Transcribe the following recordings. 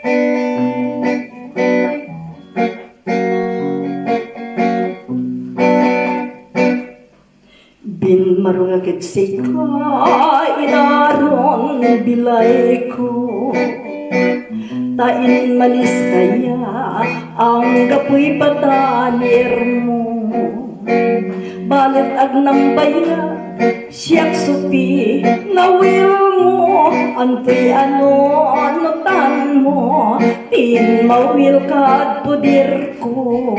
Bin marungakit sika inaron bilay ko, tain malis kaya ang gapoy patanir mo. Balit agnang baya siyak supi nawil mo, antoy ano-anotan mo, tin mawil ka pudir ko.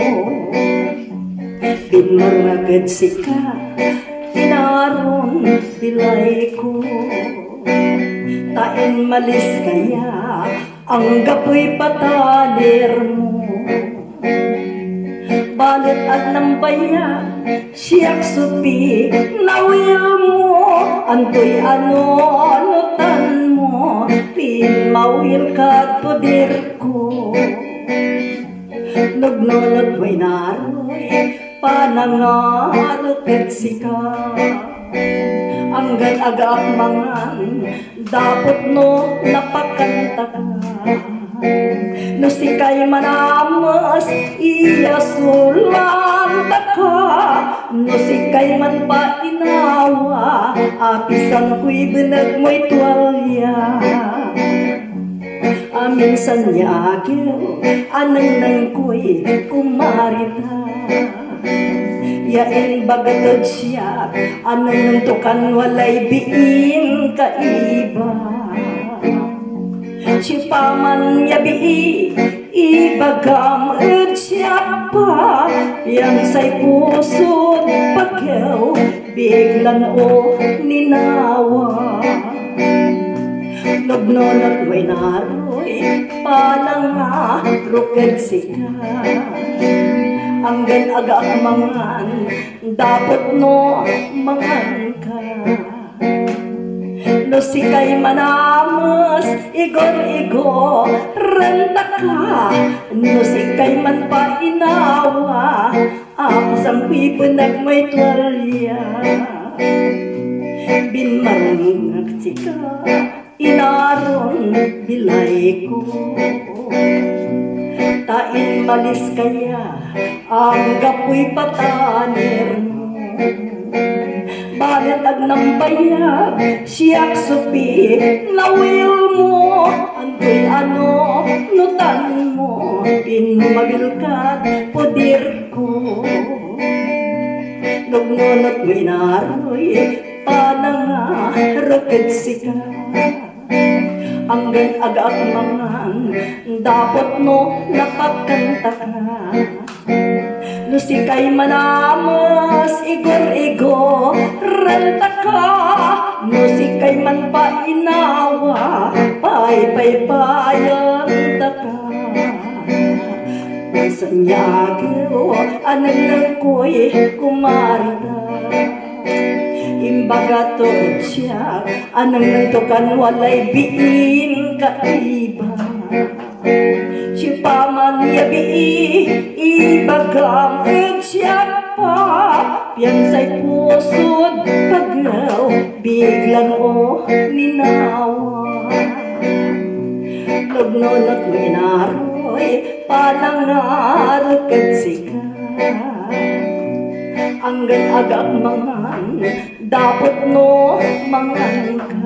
Bin marungakit sika inaron bilay ko, tain malis kaya ang gapoy patanir mo. Balit at ng bayan siyak supi nawil mo, antoy ano-anotan mo, tin mawil ka pudir ko. Nagnolot way naroy panangarapit sika, anggan agaak mangan dapat no napakanta ka. No sikay manamas iya sulanta ka, no sikay man pa inawa apisan ko'y binag mo'y tuwalya. Minsan yagil anang nang ko'y kumarita, yain bagatod siya anang nang tukan walay biin kaiba. Sipaman yabi ibagam at siya pa, yang say puso't pagyaw biglan o ninawa. Nagnolot way naroy panangarukad sika, anggan agaak mangan dapat no mangan ka. No sikay manamas igor-igor renta ka, no sikay man pa inawa apasang pipunag may tuwalya. Bin marungak sika inaron bilay ko, tain malis kaya ang gapoy patanir mo. Balit agnang bayag siyak supi nawil mo, antoy ano-nutan mo, pinmabilkat pudir ko. Nagnolot mo inaroy panangarapit sika, anggan agaak mangan dapat no napakanta ka. No sikay manamas igor-igor renta ka, no sikay man pa inawa pay-pay-payan ta ka. Sa nyagyo anang nang ko'y kumarita, imbaga to siya anang nang tukan walay biin kaiba. Sipaman yabi ibagam at siya pa, piyan say puso't paglaw biglan o ninawa. Nagnolot mo inaroy panangarapit sika, anggan agaak mangan dapat no mangan ka.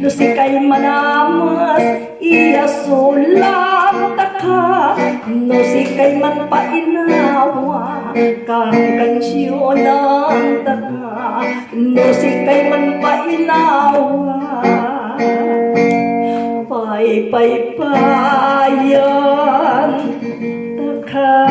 No sikay manamas iya sulanta ka, no sikay man pa inawa kang kansyonan ta ka, no sikay man pa inawa pay-pay-payan ta ka.